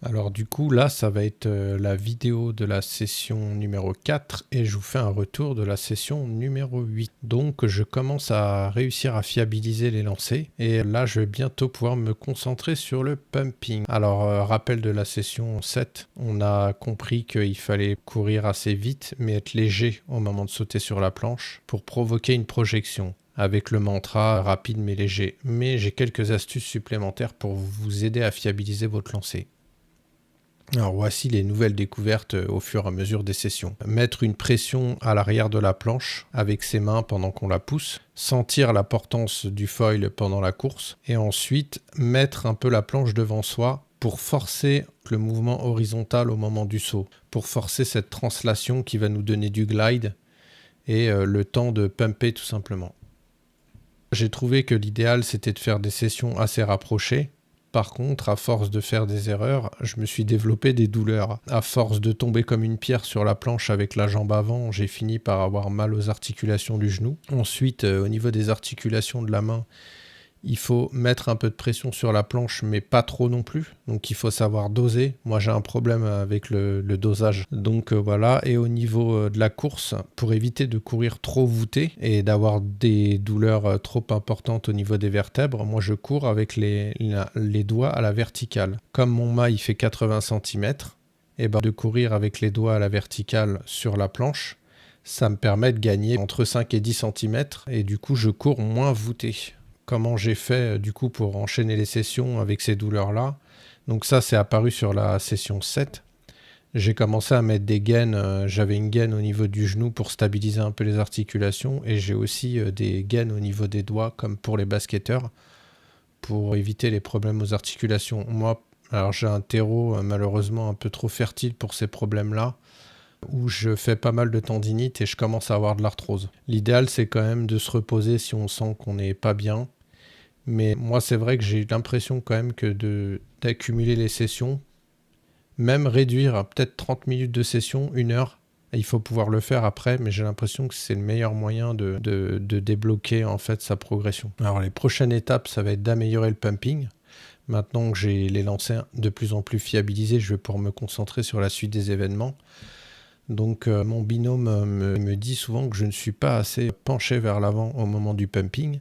Alors du coup, là, ça va être la vidéo de la session numéro 4 et je vous fais un retour de la session numéro 8. Donc je commence à réussir à fiabiliser les lancers et là, je vais bientôt pouvoir me concentrer sur le pumping. Alors, rappel de la session 7, on a compris qu'il fallait courir assez vite mais être léger au moment de sauter sur la planche pour provoquer une projection avec le mantra rapide mais léger. Mais j'ai quelques astuces supplémentaires pour vous aider à fiabiliser votre lancer. Alors voici les nouvelles découvertes au fur et à mesure des sessions. Mettre une pression à l'arrière de la planche avec ses mains pendant qu'on la pousse, sentir la portance du foil pendant la course et ensuite mettre un peu la planche devant soi pour forcer le mouvement horizontal au moment du saut, pour forcer cette translation qui va nous donner du glide et le temps de pumper tout simplement. J'ai trouvé que l'idéal c'était de faire des sessions assez rapprochées. Par contre, à force de faire des erreurs, je me suis développé des douleurs. À force de tomber comme une pierre sur la planche avec la jambe avant, j'ai fini par avoir mal aux articulations du genou. Ensuite, au niveau des articulations de la main, il faut mettre un peu de pression sur la planche, mais pas trop non plus. Donc il faut savoir doser. Moi j'ai un problème avec le dosage. Donc voilà. Et au niveau de la course, pour éviter de courir trop voûté et d'avoir des douleurs trop importantes au niveau des vertèbres, moi je cours avec les doigts à la verticale. Comme mon mât il fait 80 cm, et ben de courir avec les doigts à la verticale sur la planche, ça me permet de gagner entre 5 et 10 cm et du coup je cours moins voûté. Comment j'ai fait du coup pour enchaîner les sessions avec ces douleurs-là. Donc ça, c'est apparu sur la session 7. J'ai commencé à mettre des gaines. J'avais une gaine au niveau du genou pour stabiliser un peu les articulations et j'ai aussi des gaines au niveau des doigts comme pour les basketteurs pour éviter les problèmes aux articulations. Moi, alors j'ai un terreau malheureusement un peu trop fertile pour ces problèmes-là où je fais pas mal de tendinite et je commence à avoir de l'arthrose. L'idéal, c'est quand même de se reposer si on sent qu'on n'est pas bien. Mais moi, c'est vrai que j'ai l'impression quand même que d'accumuler les sessions, même réduire à peut-être 30 minutes de session, 1 heure, il faut pouvoir le faire après, mais j'ai l'impression que c'est le meilleur moyen de débloquer en fait sa progression. Alors les prochaines étapes, ça va être d'améliorer le pumping. Maintenant que j'ai les lancers de plus en plus fiabilisés, je vais pouvoir me concentrer sur la suite des événements. Donc mon binôme me dit souvent que je ne suis pas assez penché vers l'avant au moment du pumping.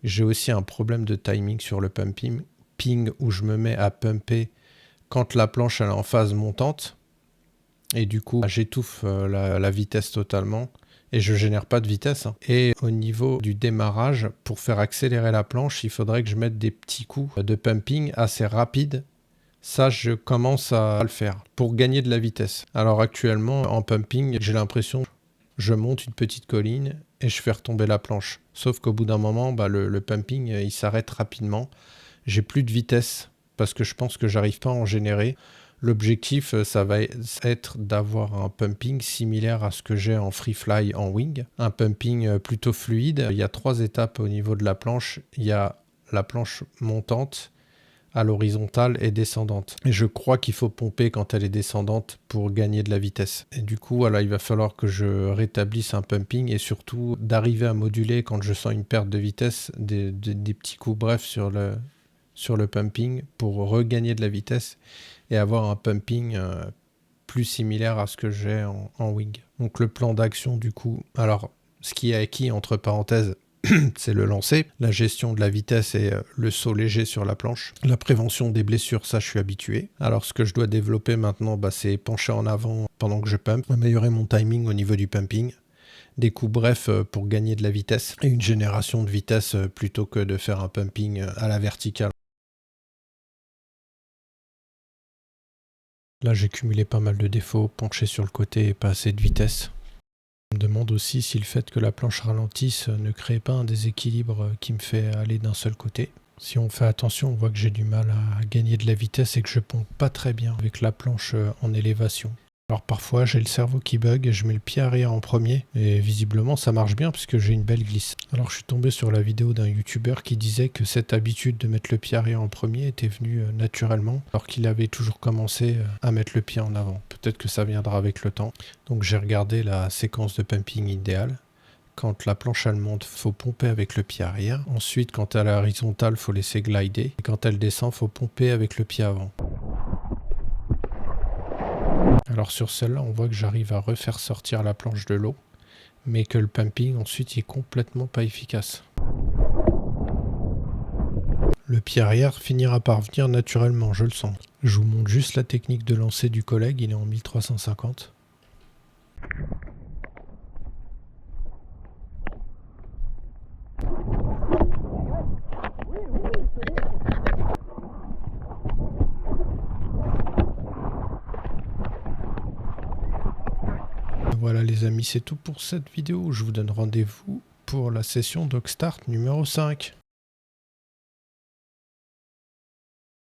J'ai aussi un problème de timing sur le pumping où je me mets à pumper quand la planche elle est en phase montante et du coup j'étouffe la vitesse totalement et je génère pas de vitesse. Et au niveau du démarrage, pour faire accélérer la planche, il faudrait que je mette des petits coups de pumping assez rapides. Ça, je commence à le faire pour gagner de la vitesse. Alors actuellement, en pumping, j'ai l'impression que je monte une petite colline et je fais retomber la planche. Sauf qu'au bout d'un moment, le pumping, il s'arrête rapidement. J'ai plus de vitesse parce que je pense que j'arrive pas à en générer. L'objectif, ça va être d'avoir un pumping similaire à ce que j'ai en free fly en wing. Un pumping plutôt fluide. Il y a 3 étapes au niveau de la planche. Il y a la planche montante, à l'horizontale et descendante. Et je crois qu'il faut pomper quand elle est descendante pour gagner de la vitesse. Et du coup, voilà, il va falloir que je rétablisse un pumping et surtout d'arriver à moduler quand je sens une perte de vitesse, des petits coups brefs sur le pumping pour regagner de la vitesse et avoir un pumping plus similaire à ce que j'ai en wing. Donc le plan d'action du coup, alors ce qui est acquis entre parenthèses, c'est le lancer, la gestion de la vitesse et le saut léger sur la planche. La prévention des blessures, ça je suis habitué. Alors ce que je dois développer maintenant, c'est pencher en avant pendant que je pump, améliorer mon timing au niveau du pumping, des coups brefs pour gagner de la vitesse et une génération de vitesse plutôt que de faire un pumping à la verticale. Là j'ai cumulé pas mal de défauts, penché sur le côté et pas assez de vitesse. Je me demande aussi si le fait que la planche ralentisse ne crée pas un déséquilibre qui me fait aller d'un seul côté. Si on fait attention, on voit que j'ai du mal à gagner de la vitesse et que je pompe pas très bien avec la planche en élévation. Alors parfois j'ai le cerveau qui bug et je mets le pied arrière en premier et visiblement ça marche bien puisque j'ai une belle glisse. Alors je suis tombé sur la vidéo d'un youtubeur qui disait que cette habitude de mettre le pied arrière en premier était venue naturellement alors qu'il avait toujours commencé à mettre le pied en avant. Peut-être que ça viendra avec le temps. Donc j'ai regardé la séquence de pumping idéale. Quand la planche elle monte, faut pomper avec le pied arrière. Ensuite, quand elle est horizontale, faut laisser glider. Et quand elle descend, faut pomper avec le pied avant. Alors sur celle-là, on voit que j'arrive à refaire sortir la planche de l'eau, mais que le pumping ensuite est complètement pas efficace. Le pied arrière finira par venir naturellement, je le sens. Je vous montre juste la technique de lancer du collègue, il est en 1350. Voilà les amis, c'est tout pour cette vidéo. Je vous donne rendez-vous pour la session Dock Start numéro 5.